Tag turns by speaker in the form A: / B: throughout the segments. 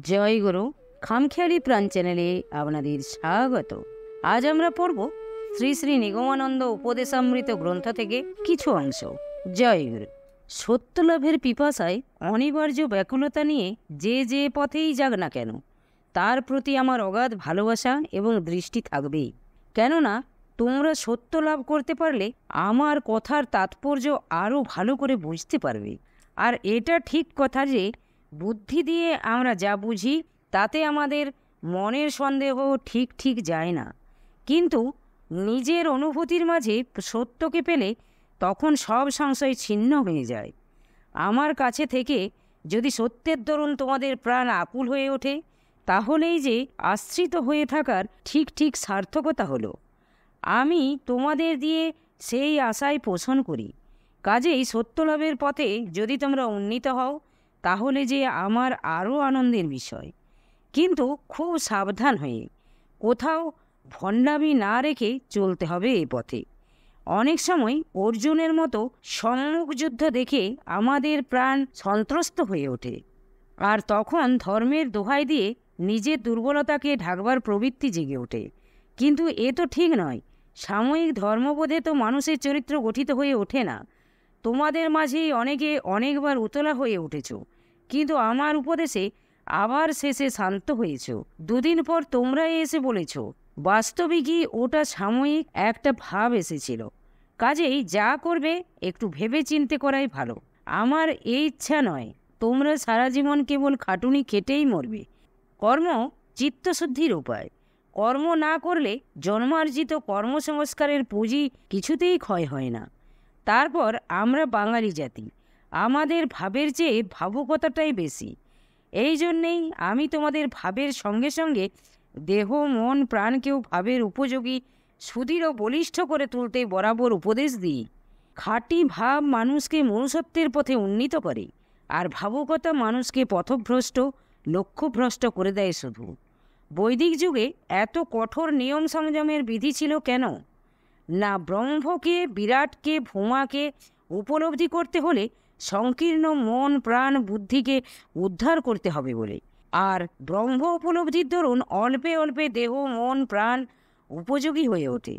A: জয় গুরু। খামখেয়ালি প্রাণ চ্যানেলে আপনাদের স্বাগত। আজ আমরা পড়ব শ্রী শ্রী নিগমানন্দ উপদেশামৃত গ্রন্থ থেকে কিছু অংশ। জয় গুরু। সত্যলাভের পিপাসায় অনিবার্য ব্যাকুলতা নিয়ে যে পথেই যাক না কেন, তার প্রতি আমার অগাধ ভালোবাসা এবং দৃষ্টি থাকবেই। কেননা তোমরা সত্য লাভ করতে পারলে আমার কথার তাৎপর্য আরও ভালো করে বুঝতে পারবে। আর এটা ঠিক কথা যে বুদ্ধি দিয়ে আমরা যা বুঝি তাতে আমাদের মনের সন্দেহ ঠিক যায় না, কিন্তু নিজের অনুভূতির মাঝে সত্যকে পেলে তখন সব সংশয় ছিন্ন হয়ে যায়। আমার কাছে থেকে যদি সত্যের দরুন তোমাদের প্রাণ আকুল হয়ে ওঠে, তাহলেই যে আশ্রিত হয়ে থাকার ঠিক সার্থকতা হলো। আমি তোমাদের দিয়ে সেই আশায় পোষণ করি। কাজেই সত্যলাভের পথে যদি তোমরা উন্নীত হও, তাহলে যে আমার আরও আনন্দের বিষয়। কিন্তু খুব সাবধান হয়ে, কোথাও ভণ্ডামি না রেখে চলতে হবে এই পথে। অনেক সময় অর্জুনের মতো সম্মুখ যুদ্ধ দেখে আমাদের প্রাণ সন্ত্রস্ত হয়ে ওঠে, আর তখন ধর্মের দোহাই দিয়ে নিজের দুর্বলতাকে ঢাকবার প্রবৃত্তি জেগে ওঠে। কিন্তু এ তো ঠিক নয়। সাময়িক ধর্মবোধে তো মানুষের চরিত্র গঠিত হয়ে ওঠে না। তোমাদের মাঝেই অনেকে অনেকবার উতলা হয়ে উঠেছ, কিন্তু আমার উপদেশে আবার শেষে শান্ত হয়েছ। দুদিন পর তোমরাই এসে বলেছ বাস্তবিকই ওটা সাময়িক একটা ভাব এসেছিল। কাজেই যা করবে একটু ভেবে চিন্তে করাই ভালো। আমার এই ইচ্ছা নয় তোমরা সারা জীবন কেবল খাটুনি খেটেই মরবে। কর্ম চিত্তশুদ্ধির উপায়। কর্ম না করলে জন্মার্জিত কর্মসংস্কারের পুঁজি কিছুতেই ক্ষয় হয় না। তারপর আমরা বাঙালি জাতি, আমাদের ভাবের চেয়ে ভাবুকতাটাই বেশি। এই জন্যেই আমি তোমাদের ভাবের সঙ্গে সঙ্গে দেহ মন প্রাণকেও ভাবের উপযোগী সুদৃঢ় ও বলিষ্ঠ করে তুলতে বরাবর উপদেশ দিই। খাঁটি ভাব মানুষকে মনুষ্যত্বের পথে উন্নীত করে, আর ভাবুকতা মানুষকে পথভ্রষ্ট লক্ষ্যভ্রষ্ট করে দেয় শুধু। বৈদিক যুগে এত কঠোর নিয়ম সংযমের বিধি ছিল কেন? না ব্রহ্মকে, বিরাটকে, ভূমাকে উপলব্ধি করতে হলে সংকীর্ণ মন প্রাণ বুদ্ধিকে উদ্ধার করতে হবে বলে। আর ব্রহ্ম উপলব্ধির দরুন অল্পে অল্পে দেহ মন প্রাণ উপযোগী হয়ে ওঠে।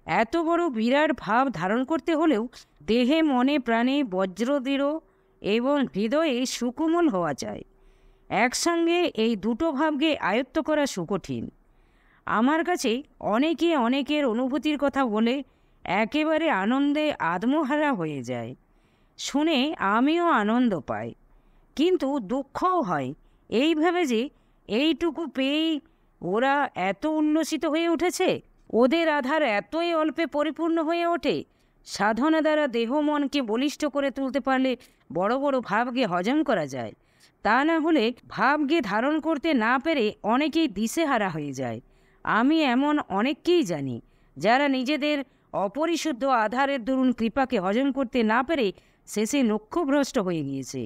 A: এত বড় বিরাট ভাব ধারণ করতে হলেও দেহে মনে প্রাণে বজ্রদৃঢ় এবং হৃদয়ে সুকোমল হওয়া চাই। একসঙ্গে এই দুটো ভাবকে আয়ত্ত করা সুকঠিন। আমার কাছে অনেকে অনেকের অনুভূতির কথা বলে একেবারে আনন্দে আত্মহারা হয়ে যায়। শুনে আমিও আনন্দ পাই, কিন্তু দুঃখও হয় এইভাবে যে এইটুকু পেয়েই ওরা এত উল্লসিত হয়ে উঠেছে। ওদের আধার এতই অল্পে পরিপূর্ণ হয়ে ওঠে। সাধনা দ্বারা দেহ মনকে বলিষ্ঠ করে তুলতে পারলে বড় বড় ভাবকে হজম করা যায়। তা না হলে ভাবকে ধারণ করতে না পেরে অনেকেই দিশেহারা হয়ে যায়। আমি এমন অনেককেই জানি যারা নিজেদের অপরিশুদ্ধ আধারের দরুন কৃপাকে হজম করতে না পেরে শেষে লক্ষ্যভ্রষ্ট হয়ে গিয়েছে।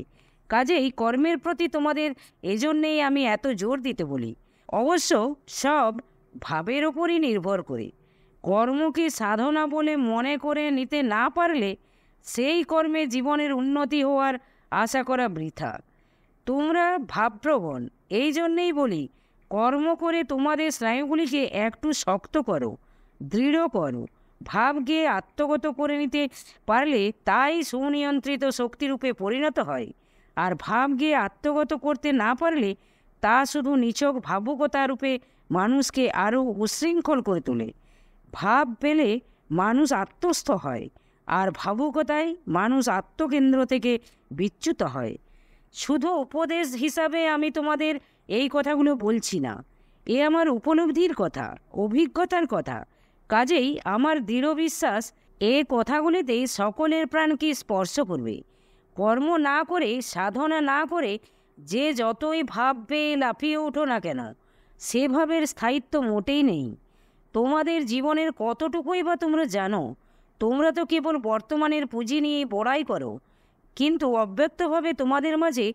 A: কাজেই কর্মের প্রতি তোমাদের এজন্যেই আমি এত জোর দিতে বলি। অবশ্য সব ভাবের ওপরই নির্ভর করে। কর্মকে সাধনা বলে মনে করে নিতে না পারলে সেই কর্মে জীবনের উন্নতি হওয়ার আশা করা বৃথা। তোমরা ভাবপ্রবণ, এই জন্যেই বলি কর্ম করে তোমাদের স্নায়ুগুলিকে একটু শক্ত করো, দৃঢ় করো। ভাবকে আত্মগত করে নিতে পারলে তাই সুনিয়ন্ত্রিত শক্তিরূপে পরিণত হয়, আর ভাবকে আত্মগত করতে না পারলে তা শুধু নিছক ভাবুকতা রূপে মানুষকে আরও উশৃঙ্খল করে তোলে। ভাব পেলে মানুষ আত্মস্থ হয়, আর ভাবুকতায় মানুষ আত্মকেন্দ্র থেকে বিচ্যুত হয়। শুধু উপদেশ হিসাবে আমি তোমাদের এই কথাগুলো বলছি না, এ আমার উপলব্ধির কথা, অভিজ্ঞতার কথা। কাজেই আমার দৃঢ় বিশ্বাস এ কথাগুলিতেই সকলের প্রাণকে স্পর্শ করবে। কর্ম না করে, সাধনা না করে যে যতই ভাব পেয়ে লাফিয়ে ওঠো না কেন, সে ভাবের স্থায়িত্ব মোটেই নেই। তোমাদের জীবনের কতটুকুই বা তোমরা জানো? তোমরা তো কেবল বর্তমানের পুঁজি নিয়ে বড়াই করো, কিন্তু অব্যক্তভাবে তোমাদের মাঝে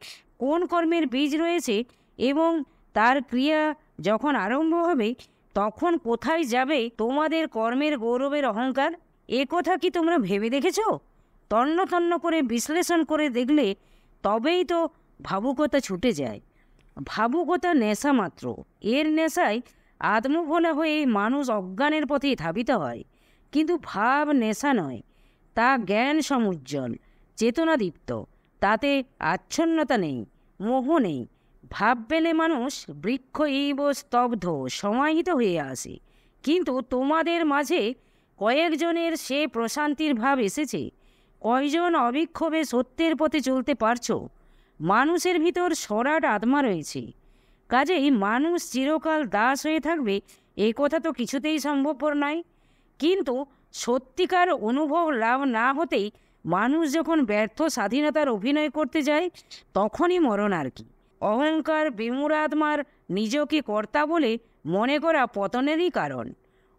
A: কোন কর্মের বীজ রয়েছে এবং তার ক্রিয়া যখন আরম্ভ হবে তখন কোথায় যাবে তোমাদের কর্মের গৌরবের অহংকার? এ কথা কি তোমরা ভেবে দেখেছ? তন্ন তন্ন করে বিশ্লেষণ করে দেখলে তবেই তো ভাবুকতা ছুটে যায়। ভাবুকতা নেশা মাত্র। এর নেশায় আত্মভোলা হয়ে মানুষ অজ্ঞানের পথে ধাবিত হয়। কিন্তু ভাব নেশা নয়, তা জ্ঞান সমুজ্জ্বল, চেতনাদীপ্ত। তাতে আচ্ছন্নতা নেই, মোহ নেই। ভাব পেলে মানুষ বৃক্ষ এইব স্তব্ধ, সমাহিত হয়ে আসে। কিন্তু তোমাদের মাঝে কয়েকজনের সে প্রশান্তির ভাব এসেছে? কয়জন অবিক্ষোভে সত্যের পথে চলতে পারছো? মানুষের ভিতর সরাট আত্মা রয়েছে, কাজেই মানুষ চিরকাল দাস হয়ে থাকবে এ কথা তো কিছুতেই সম্ভবপর নয়। কিন্তু সত্যিকার অনুভব লাভ না হতেই মানুষ যখন ব্যর্থ স্বাধীনতার অভিনয় করতে যায়, তখনই মরণ আর কি। অহংকার বিমূঢ়াত্মার নিজকে কর্তা বলে মনে করা পতনেরই কারণ।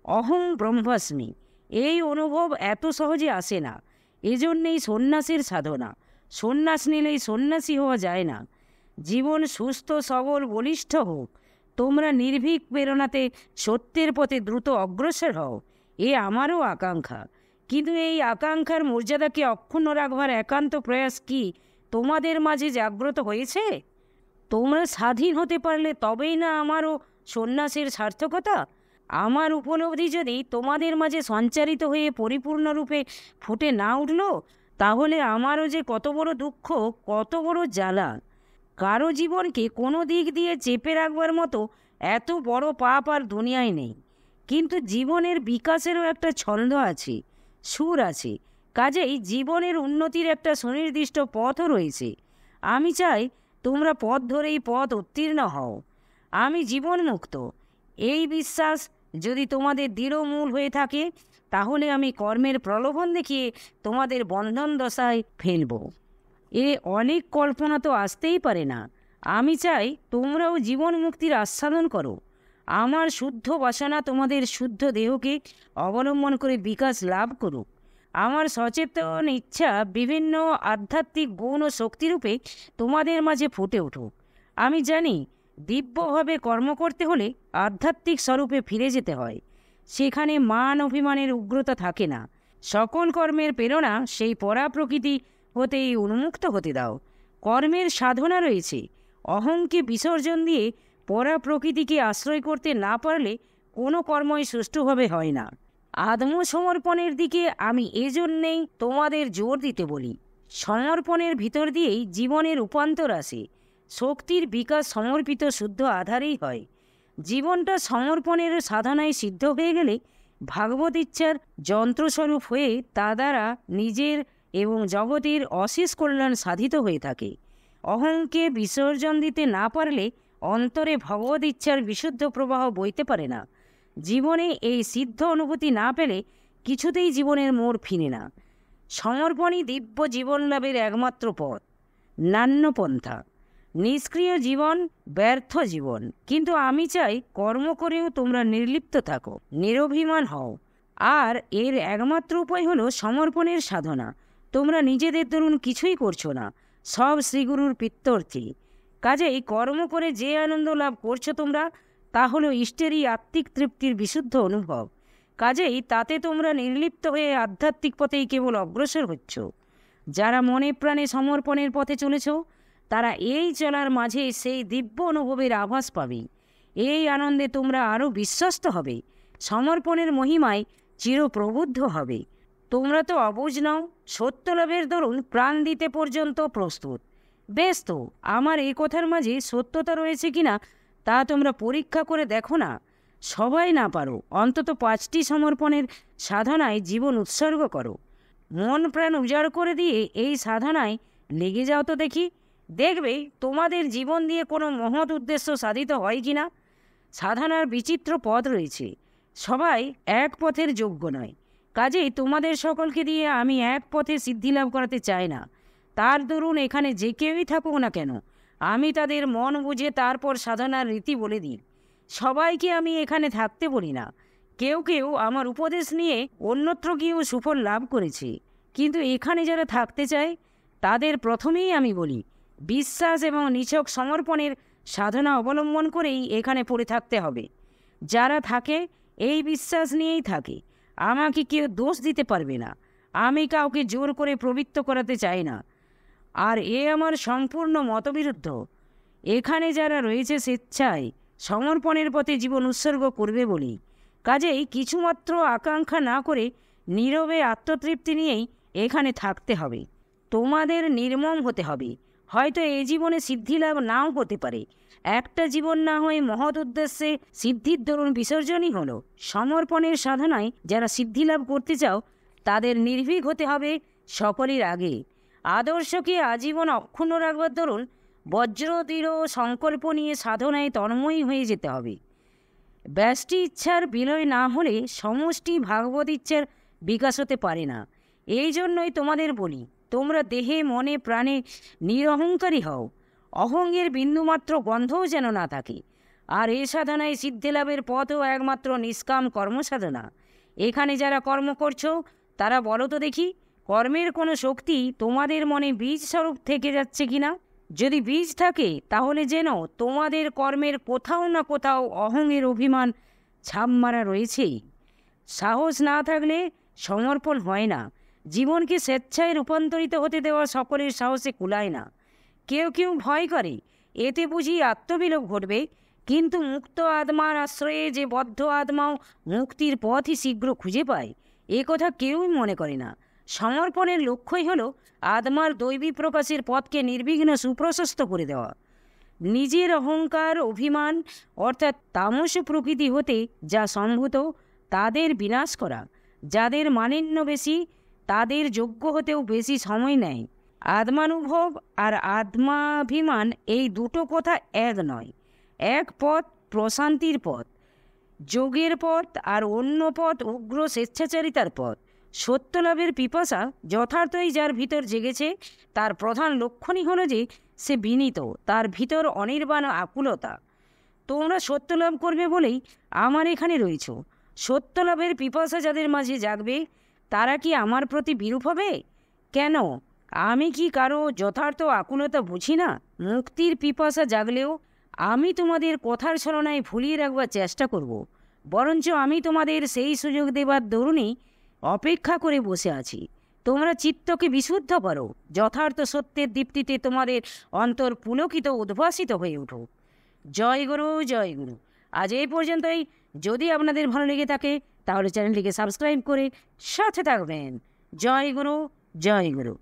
A: অহং ব্রহ্মাস্মি, এই অনুভব এত সহজে আসে না। এজন্যেই সন্ন্যাসের সাধনা। সন্ন্যাস নিলেই সন্ন্যাসী হওয়া যায় না। জীবন সুস্থ সবল বলিষ্ঠ হোক, তোমরা নির্ভীক প্রেরণাতে সত্যের পথে দ্রুত অগ্রসর হও, এ আমারও আকাঙ্ক্ষা। কিন্তু এই আকাঙ্ক্ষার মর্যাদাকে অক্ষুণ্ণ রাখবার একান্ত প্রয়াস কি তোমাদের মাঝে জাগ্রত হয়েছে? তোমরা স্বাধীন হতে পারলে তবেই না আমারও সন্ন্যাসের সার্থকতা। আমার উপলব্ধি যদি তোমাদের মাঝে সঞ্চারিত হয়ে পরিপূর্ণরূপে ফুটে না উঠল, তাহলে আমারও যে কত বড় দুঃখ, কত বড় জ্বালা। কারো জীবনকে কোনো দিক দিয়ে চেপে রাখবার মতো এত বড় পাপ আর দুনিয়ায় নেই। কিন্তু জীবনের বিকাশেরও একটা ছন্দ আছে, সুর আছে। কাজেই জীবনের উন্নতির একটা সুনির্দিষ্ট পথও রয়েছে। আমি চাই তোমরা পথ ধরেই পথ উত্তীর্ণ হও। আমি জীবনমুক্ত, এই বিশ্বাস যদি তোমাদের দৃঢ়মূল হয়ে থাকে, তাহলে আমি কর্মের প্রলোভন দেখিয়ে তোমাদের বন্ধন দশায় ফেলব। এ অনেক কল্পনা তো আসতেই পারে না। আমি চাই তোমরাও জীবন মুক্তির আস্বাদন করো। আমার শুদ্ধ বাসনা তোমাদের শুদ্ধ দেহকে অবলম্বন করে বিকাশ লাভ করুক। আমার সচেতন ইচ্ছা বিভিন্ন আধ্যাত্মিক গুণ ও শক্তিরূপে তোমাদের মাঝে ফুটে উঠুক। আমি জানি দিব্যভাবে কর্ম করতে হলে আধ্যাত্মিক স্বরূপে ফিরে যেতে হয়। সেখানে মান অভিমানের উগ্রতা থাকে না। সকল কর্মের প্রেরণা সেই পরা প্রকৃতি হতেই উন্মুক্ত হতে দাও। কর্মের সাধনা রয়েছে। অহংকে বিসর্জন দিয়ে পরা প্রকৃতিকে আশ্রয় করতে না পারলে কোনো কর্মই সুষ্ঠুভাবে হয় না। আত্মসমর্পণের দিকে আমি এজন্যেই তোমাদের জোর দিতে বলি। সমর্পণের ভিতর দিয়েই জীবনের রূপান্তর আসে। শক্তির বিকাশ সমর্পিত শুদ্ধ আধারেই হয়। জীবনটা সমর্পণের সাধনায় সিদ্ধ হয়ে গেলে ভাগবত ইচ্ছার যন্ত্রস্বরূপ হয়ে তা দ্বারা নিজের এবং জগতের অশেষ কল্যাণ সাধিত হয়ে থাকে। অহংকে বিসর্জন দিতে না পারলে অন্তরে ভগবত ইচ্ছার বিশুদ্ধ প্রবাহ বইতে পারে না। জীবনে এই সিদ্ধ অনুভূতি না পেলে কিছুতেই জীবনের মোড় ফিরে না। সমর্পণই দিব্য জীবন লাভের একমাত্র পথ, নান্যপন্থা। নিষ্ক্রিয় জীবন ব্যর্থ জীবন। কিন্তু আমি চাই কর্ম করেও তোমরা নির্লিপ্ত থাকো, নিরভিমান হও। আর এর একমাত্র উপায় হলো সমর্পণের সাধনা। তোমরা নিজেদের দরুন কিছুই করছো না, সব শ্রীগুরুর পিত্তর্থী। কাজেই কর্ম করে যে আনন্দ লাভ করছো তোমরা, তা হলো ইষ্টেরই আত্মিক তৃপ্তির বিশুদ্ধ অনুভব। কাজেই তাতে তোমরা নির্লিপ্ত হয়ে আধ্যাত্মিক পথেই কেবল অগ্রসর হচ্ছ। যারা মনে প্রাণে সমর্পণের পথে চলেছ, তারা এই চলার মাঝে সেই দিব্য অনুভবের আভাস পাবে। এই আনন্দে তোমরা আরও বিশ্বস্ত হবে, সমর্পণের মহিমায় চিরপ্রবুদ্ধ হবে। তোমরা তো অবুঝ নও, সত্যলাভের দরুন প্রাণ দিতে পর্যন্ত প্রস্তুত। বেশ, তো আমার এই কথার মাঝে সত্যতা রয়েছে কিনা তা তোমরা পরীক্ষা করে দেখো না। সবাই না পারো, অন্তত 5টি সমর্পণের সাধনায় জীবন উৎসর্গ করো। মন প্রাণ উজাড় করে দিয়ে এই সাধনায় লেগে যাও তো দেখি। দেখবে তোমাদের জীবন দিয়ে কোনো মহৎ উদ্দেশ্য সাধিত হয় কিনা। সাধনার বিচিত্র পথ রয়েছে, সবাই এক পথের যোগ্য নয়। কাজেই তোমাদের সকলকে দিয়ে আমি এক পথে সিদ্ধিলাভ করাতে চাই না। তার দরুন এখানে যে কেউই থাকুক না কেন, আমি তাদের মন বুঝে তারপর সাধনার রীতি বলে দিই। সবাইকে আমি এখানে থাকতে বলি না। কেউ কেউ আমার উপদেশ নিয়ে অন্যত্র গিয়েও সুফল লাভ করেছে। কিন্তু এখানে যারা থাকতে চায়, তাদের প্রথমেই আমি বলি, বিশ্বাস এবং নিছক সমর্পণের সাধনা অবলম্বন করেই এখানে পড়ে থাকতে হবে। যারা থাকে এই বিশ্বাস নিয়েই থাকে। আমাকে কেউ দোষ দিতে পারবে না। আমি কাউকে জোর করে প্রবৃত্ত করাতে চাই না। আর এ আমার সম্পূর্ণ মতবিরুদ্ধ। এখানে যারা রয়েছে স্বেচ্ছায় সমর্পণের পথে জীবন উৎসর্গ করবে বলেই, কাজেই কিছুমাত্র আকাঙ্ক্ষা না করে নীরবে আত্মতৃপ্তি নিয়েই এখানে থাকতে হবে। তোমাদের নির্মম হতে হবে। হয়তো এই জীবনে সিদ্ধিলাভ নাও হতে পারে। একটা জীবন না হয়ে মহৎ উদ্দেশ্যে সিদ্ধির দরুন বিসর্জনই হলো। সমর্পণের সাধনায় যারা সিদ্ধিলাভ করতে চাও তাদের নির্ভীক হতে হবে সকলের আগে। আদর্শকে আজীবন অক্ষুণ্ণ রাখবার দরুন বজ্র দৃঢ় সংকল্প নিয়ে সাধনায় তন্ময়ী হয়ে যেতে হবে। ব্যষ্টি ইচ্ছার বিলয় না হলে সমষ্টি ভাগবত ইচ্ছার বিকাশ হতে পারে না। এই জন্যই তোমাদের বলি, তোমরা দেহে মনে প্রাণে নিরহংকারী হও। অহংয়ের বিন্দুমাত্র গন্ধও যেন না থাকে। আর এ সাধনায় সিদ্ধিলাভের পথও একমাত্র নিষ্কাম কর্মসাধনা। এখানে যারা কর্ম করছো তারা বলো তো দেখি, কর্মের কোনো শক্তি তোমাদের মনে বীজ স্বরূপ থেকে যাচ্ছে কিনা? যদি বীজ থাকে তাহলে যেন তোমাদের কর্মের কোথাও না কোথাও অহংয়ের অভিমান ছাপ মারা রয়েছেই। সাহস না থাকলে সমর্পণ হয় না। জীবনকে স্বেচ্ছায় রূপান্তরিত হতে দেওয়া সকলের সাহসে কুলায় না। কেউ কেউ ভয় করে, এতে বুঝি আত্মবিলোপ ঘটবে। কিন্তু মুক্ত আত্মার আশ্রয়ে যে বদ্ধ আত্মাও মুক্তির পথই শীঘ্র খুঁজে পায়, এ কথা কেউই মনে করে না। সমর্পণের লক্ষ্যই হলো আত্মার দৈবী প্রকাশের পথকে নির্বিঘ্ন সুপ্রশস্ত করে দেওয়া। নিজের অহংকার অভিমান অর্থাৎ তামস প্রকৃতি হতে যা সম্ভূত তাদের বিনাশ করা। যাদের মানিন্য বেশি তাদের যোগ্য হতেও বেশি সময় নেয়। আত্মানুভব আর আত্মাভিমান এই দুটো কথা এক নয়। এক পথ প্রশান্তির পথ, যোগের পথ, আর অন্য পথ উগ্র স্বেচ্ছাচারিতার পথ। সত্যলাভের পিপাসা যথার্থই যার ভিতর জেগেছে তার প্রধান লক্ষণই হলো যে সে বিনীত, তার ভিতর অনির্বাণ আকুলতা। তোমরা সত্যলাভ করবে বলেই আমার এখানে রয়েছ। সত্যলাভের পিপাসা যাদের মাঝে জাগবে তারা কি আমার প্রতি বিরূপ হবে? কেন? আমি কি কারো যথার্থ আকুলতা বুঝি না? মুক্তির পিপাসা জাগলেও আমি তোমাদের কথার ছলনায় ভুলিয়ে রাখবার চেষ্টা করব। বরঞ্চ আমি তোমাদের সেই সুযোগ দেবার দরুনই অপেক্ষা করে বসে আছি। তোমরা চিত্তকে বিশুদ্ধ করো, যথার্থ সত্যের দীপ্তিতে তোমাদের অন্তর পুলকিত উদ্ভাসিত হয়ে উঠো। জয় গুরু, জয় গুরু। আজ এই পর্যন্তই। যদি আপনাদের ভালো লেগে থাকে তাহলে চ্যানেলটিকে সাবস্ক্রাইব করে সাথে থাকবেন। জয় গুরু, জয় গুরু।